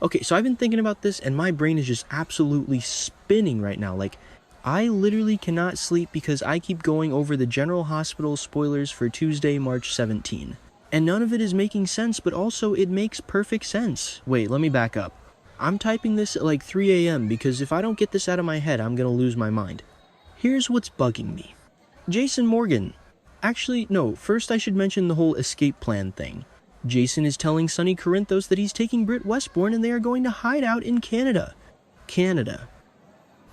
Okay, so I've been thinking about this and my brain is just absolutely spinning right now. Like, I literally cannot sleep because I keep going over the General Hospital spoilers for Tuesday, March 17. And none of it is making sense, but also it makes perfect sense. Wait, let me back up. I'm typing this at like 3 a.m. because if I don't get this out of my head, I'm gonna lose my mind. Here's what's bugging me. Jason Morgan. Actually, no, first I should mention the whole escape plan thing. Jason is telling Sonny Corinthos that he's taking Britt Westbourne and they are going to hide out in Canada. Canada.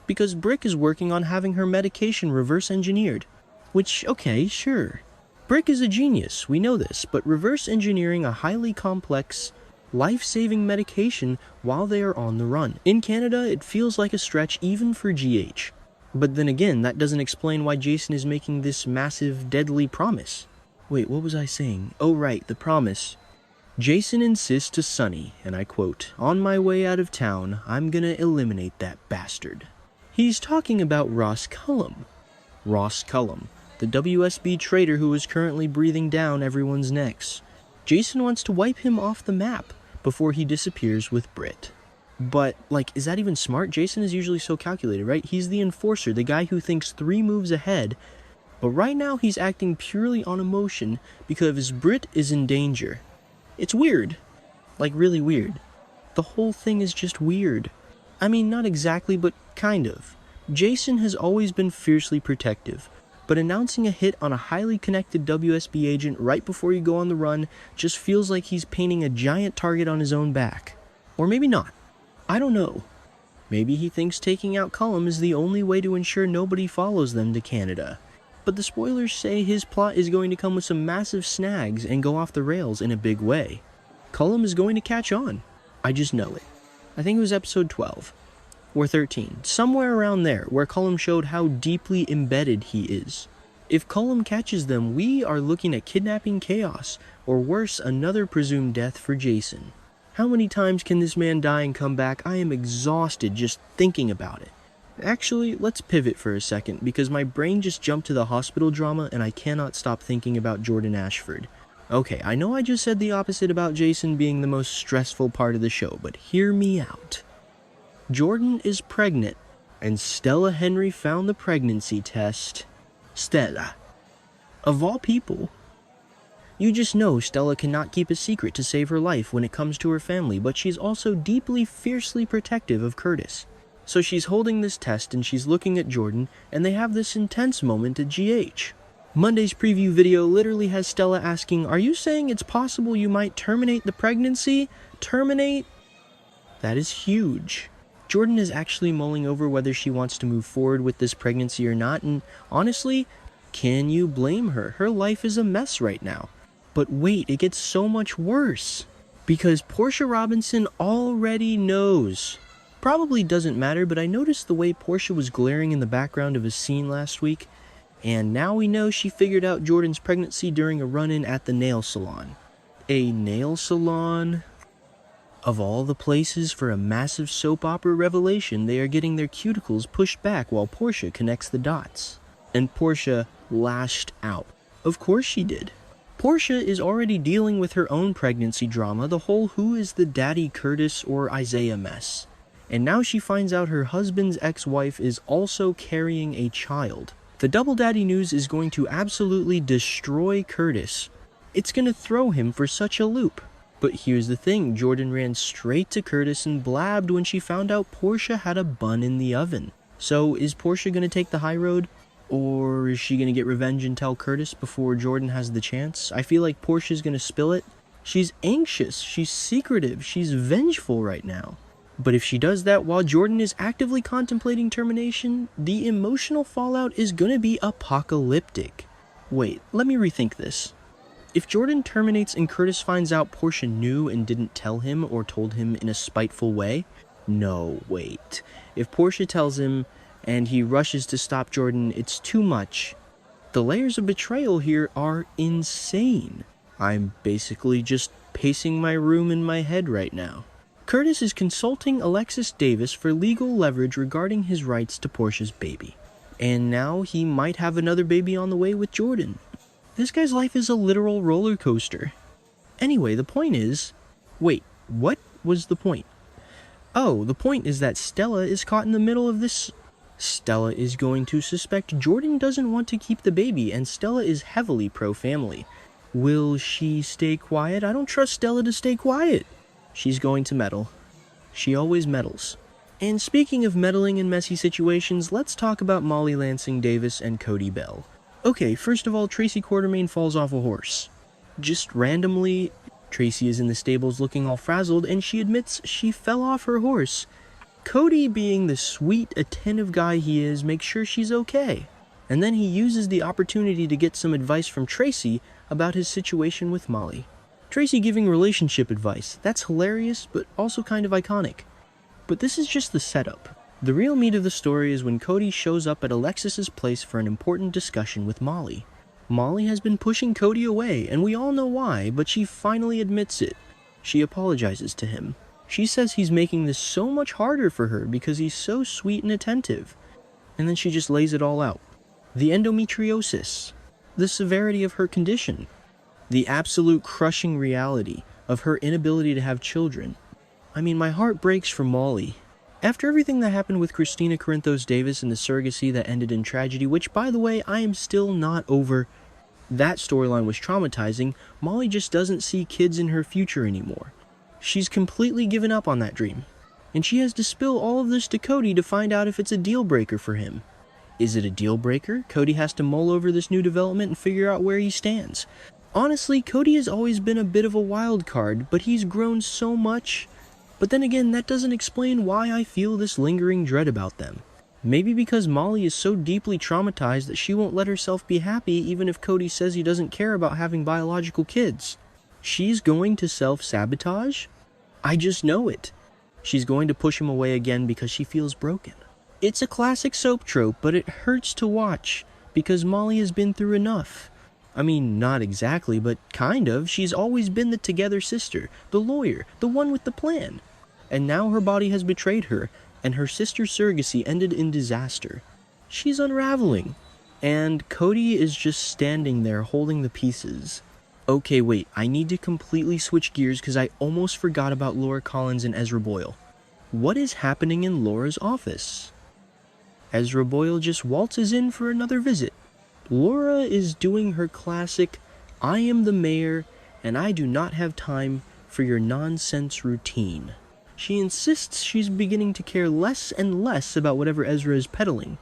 Because Britt is working on having her medication reverse engineered. Which, okay, sure. Britt is a genius, we know this, but reverse engineering a highly complex, life-saving medication while they are on the run. In Canada, it feels like a stretch even for GH. But then again, that doesn't explain why Jason is making this massive, deadly promise. Wait, what was I saying? Oh right, the promise. Jason insists to Sonny, and I quote, "On my way out of town, I'm gonna eliminate that bastard." He's talking about Ross Cullum. Ross Cullum, the WSB traitor who is currently breathing down everyone's necks. Jason wants to wipe him off the map before he disappears with Britt. But, like, is that even smart? Jason is usually so calculated, right? He's the enforcer, the guy who thinks 3 moves ahead, but right now he's acting purely on emotion because Britt is in danger. It's weird. Like, really weird. The whole thing is just weird. I mean, not exactly, but kind of. Jason has always been fiercely protective, but announcing a hit on a highly connected WSB agent right before you go on the run just feels like he's painting a giant target on his own back. Or maybe not. I don't know. Maybe he thinks taking out Cullum is the only way to ensure nobody follows them to Canada. But the spoilers say his plot is going to come with some massive snags and go off the rails in a big way. Cullum is going to catch on. I just know it. I think it was episode 12. Or 13. Somewhere around there, where Cullum showed how deeply embedded he is. If Cullum catches them, we are looking at kidnapping chaos, or worse, another presumed death for Jason. How many times can this man die and come back? I am exhausted just thinking about it. Actually, let's pivot for a second, because my brain just jumped to the hospital drama and I cannot stop thinking about Jordan Ashford. Okay, I know I just said the opposite about Jason being the most stressful part of the show, but hear me out. Jordan is pregnant, and Stella Henry found the pregnancy test. Stella. Of all people. You just know Stella cannot keep a secret to save her life when it comes to her family, but she's also deeply, fiercely protective of Curtis. So she's holding this test and she's looking at Jordan, and they have this intense moment at GH. Monday's preview video literally has Stella asking, "Are you saying it's possible you might terminate the pregnancy? Terminate?" That is huge. Jordan is actually mulling over whether she wants to move forward with this pregnancy or not, and honestly, can you blame her? Her life is a mess right now. But wait, it gets so much worse. Because Portia Robinson already knows. Probably doesn't matter, but I noticed the way Portia was glaring in the background of a scene last week, and now we know she figured out Jordan's pregnancy during a run-in at the nail salon. A nail salon? Of all the places for a massive soap opera revelation, they are getting their cuticles pushed back while Portia connects the dots. And Portia lashed out. Of course she did. Portia is already dealing with her own pregnancy drama, the whole who is the daddy Curtis or Isaiah mess. And now she finds out her husband's ex-wife is also carrying a child. The double daddy news is going to absolutely destroy Curtis. It's going to throw him for such a loop. But here's the thing, Jordan ran straight to Curtis and blabbed when she found out Portia had a bun in the oven. So is Portia going to take the high road? Or is she going to get revenge and tell Curtis before Jordan has the chance? I feel like Portia's going to spill it. She's anxious, she's secretive, she's vengeful right now. But if she does that while Jordan is actively contemplating termination, the emotional fallout is going to be apocalyptic. Wait, let me rethink this. If Jordan terminates and Curtis finds out Portia knew and didn't tell him or told him in a spiteful way? No, wait. If Portia tells him and he rushes to stop Jordan, it's too much. The layers of betrayal here are insane. I'm basically just pacing my room in my head right now. Curtis is consulting Alexis Davis for legal leverage regarding his rights to Portia's baby. And now he might have another baby on the way with Jordan. This guy's life is a literal roller coaster. Anyway, the point is... Wait, what was the point? Oh, the point is that Stella is caught in the middle of this. Stella is going to suspect Jordan doesn't want to keep the baby, and Stella is heavily pro-family. Will she stay quiet? I don't trust Stella to stay quiet. She's going to meddle. She always meddles. And speaking of meddling in messy situations, let's talk about Molly Lansing Davis and Cody Bell. Okay, first of all, Tracy Quartermain falls off a horse. Just randomly, Tracy is in the stables looking all frazzled, and she admits she fell off her horse. Cody, being the sweet, attentive guy he is, makes sure she's okay. And then he uses the opportunity to get some advice from Tracy about his situation with Molly. Tracy giving relationship advice. That's hilarious, but also kind of iconic. But this is just the setup. The real meat of the story is when Cody shows up at Alexis's place for an important discussion with Molly. Molly has been pushing Cody away, and we all know why, but she finally admits it. She apologizes to him. She says he's making this so much harder for her because he's so sweet and attentive. And then she just lays it all out. The endometriosis, the severity of her condition, the absolute crushing reality of her inability to have children. I mean, my heart breaks for Molly. After everything that happened with Christina Corinthos Davis and the surrogacy that ended in tragedy, which, by the way, I am still not over. That storyline was traumatizing. Molly just doesn't see kids in her future anymore. She's completely given up on that dream. And she has to spill all of this to Cody to find out if it's a deal breaker for him. Is it a deal breaker? Cody has to mull over this new development and figure out where he stands. Honestly, Cody has always been a bit of a wild card, but he's grown so much. But then again, that doesn't explain why I feel this lingering dread about them. Maybe because Molly is so deeply traumatized that she won't let herself be happy even if Cody says he doesn't care about having biological kids. She's going to self-sabotage? I just know it. She's going to push him away again because she feels broken. It's a classic soap trope, but it hurts to watch because Molly has been through enough. I mean, not exactly, but kind of. She's always been the together sister, the lawyer, the one with the plan. And now her body has betrayed her, and her sister's surrogacy ended in disaster. She's unraveling. And Cody is just standing there holding the pieces. Okay, wait, I need to completely switch gears because I almost forgot about Laura Collins and Ezra Boyle. What is happening in Laura's office? Ezra Boyle just waltzes in for another visit. Laura is doing her classic, I am the mayor, and I do not have time for your nonsense routine. She insists she's beginning to care less and less about whatever Ezra is peddling.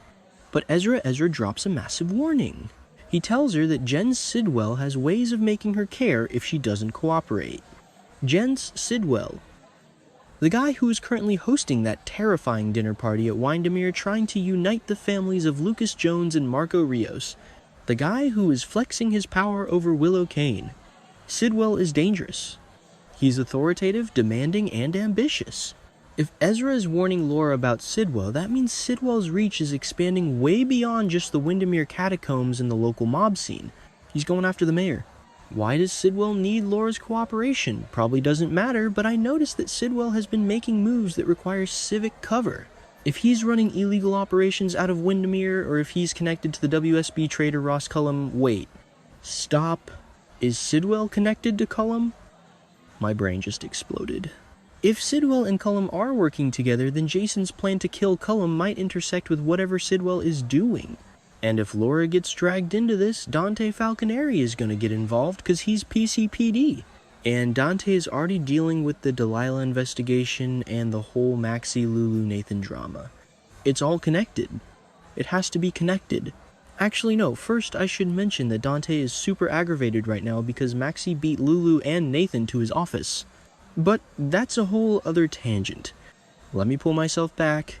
But Ezra drops a massive warning. He tells her that Jen Sidwell has ways of making her care if she doesn't cooperate. Jens Sidwell, the guy who is currently hosting that terrifying dinner party at Windermere trying to unite the families of Lucas Jones and Marco Rios. The guy who is flexing his power over Willow Kane. Sidwell is dangerous. He's authoritative, demanding, and ambitious. If Ezra is warning Laura about Sidwell, that means Sidwell's reach is expanding way beyond just the Windermere catacombs and the local mob scene. He's going after the mayor. Why does Sidwell need Laura's cooperation? Probably doesn't matter, but I noticed that Sidwell has been making moves that require civic cover. If he's running illegal operations out of Windermere, or if he's connected to the WSB trader Ross Cullum, wait. Stop. Is Sidwell connected to Cullum? My brain just exploded. If Sidwell and Cullum are working together, then Jason's plan to kill Cullum might intersect with whatever Sidwell is doing. And if Laura gets dragged into this, Dante Falconeri is going to get involved because he's PCPD. And Dante is already dealing with the Delilah investigation and the whole Maxie Lulu Nathan drama. It's all connected. It has to be connected. Actually, no, first I should mention that Dante is super aggravated right now because Maxie beat Lulu and Nathan to his office. But that's a whole other tangent. Let me pull myself back.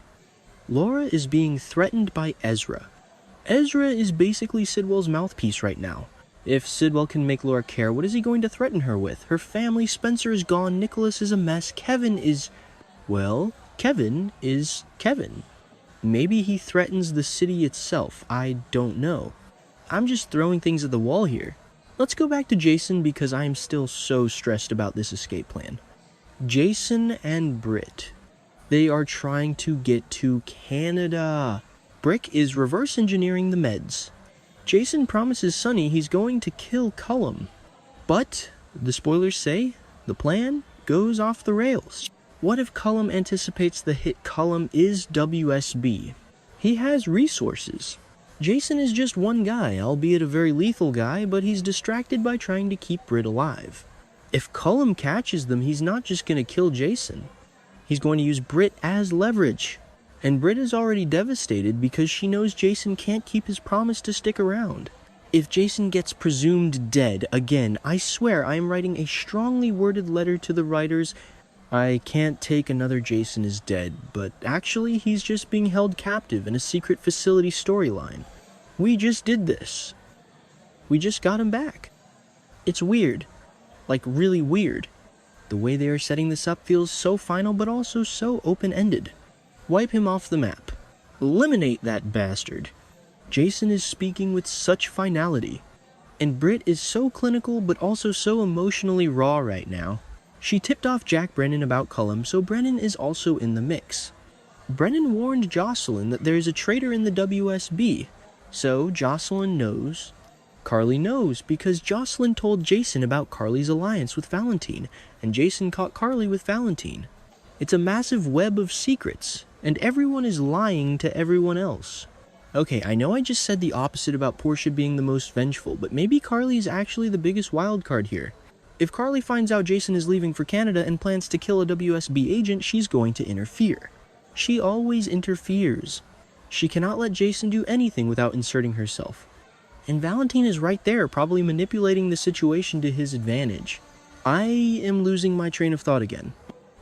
Laura is being threatened by Ezra. Ezra is basically Sidwell's mouthpiece right now. If Sidwell can make Laura care, what is he going to threaten her with? Her family, Spencer is gone, Nicholas is a mess, Kevin is... Well, Kevin is Kevin. Maybe he threatens the city itself, I don't know. I'm just throwing things at the wall here. Let's go back to Jason because I am still so stressed about this escape plan. Jason and Britt. They are trying to get to Canada. Brick is reverse engineering the meds. Jason promises Sonny he's going to kill Cullum. But, the spoilers say, the plan goes off the rails. What if Cullum anticipates the hit Cullum is WSB? He has resources. Jason is just one guy, albeit a very lethal guy, but he's distracted by trying to keep Britt alive. If Cullum catches them, he's not just going to kill Jason. He's going to use Britt as leverage. And Britt is already devastated because she knows Jason can't keep his promise to stick around. If Jason gets presumed dead, again, I swear I am writing a strongly worded letter to the writers. I can't take another Jason is dead, but actually he's just being held captive in a secret facility storyline. We just did this. We just got him back. It's weird. Like, really weird. The way they are setting this up feels so final but also so open-ended. Wipe him off the map. Eliminate that bastard. Jason is speaking with such finality. And Britt is so clinical but also so emotionally raw right now. She tipped off Jack Brennan about Cullum, so Brennan is also in the mix. Brennan warned Jocelyn that there is a traitor in the WSB, so Jocelyn knows. Carly knows because Jocelyn told Jason about Carly's alliance with Valentine, and Jason caught Carly with Valentine. It's a massive web of secrets, and everyone is lying to everyone else. Okay, I know I just said the opposite about Portia being the most vengeful, but maybe Carly is actually the biggest wildcard here. If Carly finds out Jason is leaving for Canada and plans to kill a WSB agent, she's going to interfere. She always interferes. She cannot let Jason do anything without inserting herself. And Valentine is right there, probably manipulating the situation to his advantage. I am losing my train of thought again.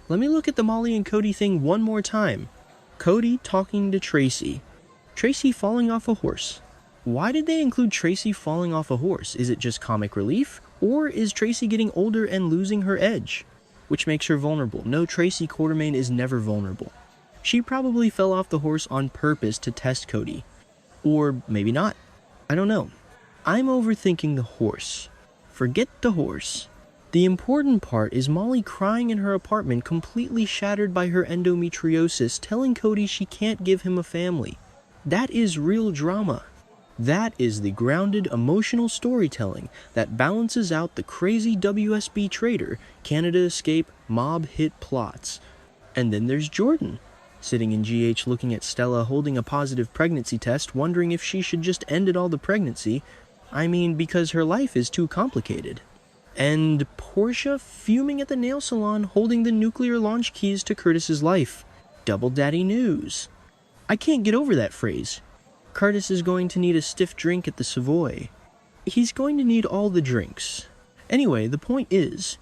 Let me look at the Molly and Cody thing one more time. Cody talking to Tracy. Tracy falling off a horse. Why did they include Tracy falling off a horse? Is it just comic relief? Or is Tracy getting older and losing her edge? Which makes her vulnerable. No, Tracy Quartermain is never vulnerable. She probably fell off the horse on purpose to test Cody. Or maybe not. I don't know. I'm overthinking the horse. Forget the horse. The important part is Molly crying in her apartment, completely shattered by her endometriosis, telling Cody she can't give him a family. That is real drama. That is the grounded, emotional storytelling that balances out the crazy WSB traitor, Canada escape, mob hit plots. And then there's Jordan, sitting in GH looking at Stella holding a positive pregnancy test, wondering if she should just end it all the pregnancy. I mean, because her life is too complicated. And Portia fuming at the nail salon holding the nuclear launch keys to Curtis's life. Double daddy news. I can't get over that phrase. Curtis is going to need a stiff drink at the Savoy. He's going to need all the drinks. Anyway, the point is,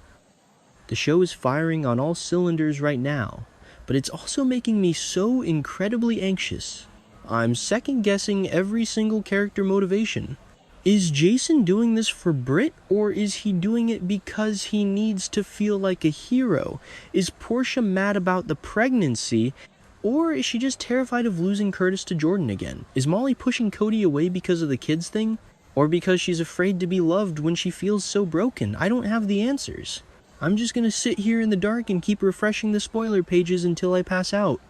the show is firing on all cylinders right now, but it's also making me so incredibly anxious. I'm second-guessing every single character motivation. Is Jason doing this for Britt, or is he doing it because he needs to feel like a hero? Is Portia mad about the pregnancy? Or is she just terrified of losing Curtis to Jordan again? Is Molly pushing Cody away because of the kids thing? Or because she's afraid to be loved when she feels so broken? I don't have the answers. I'm just gonna sit here in the dark and keep refreshing the spoiler pages until I pass out.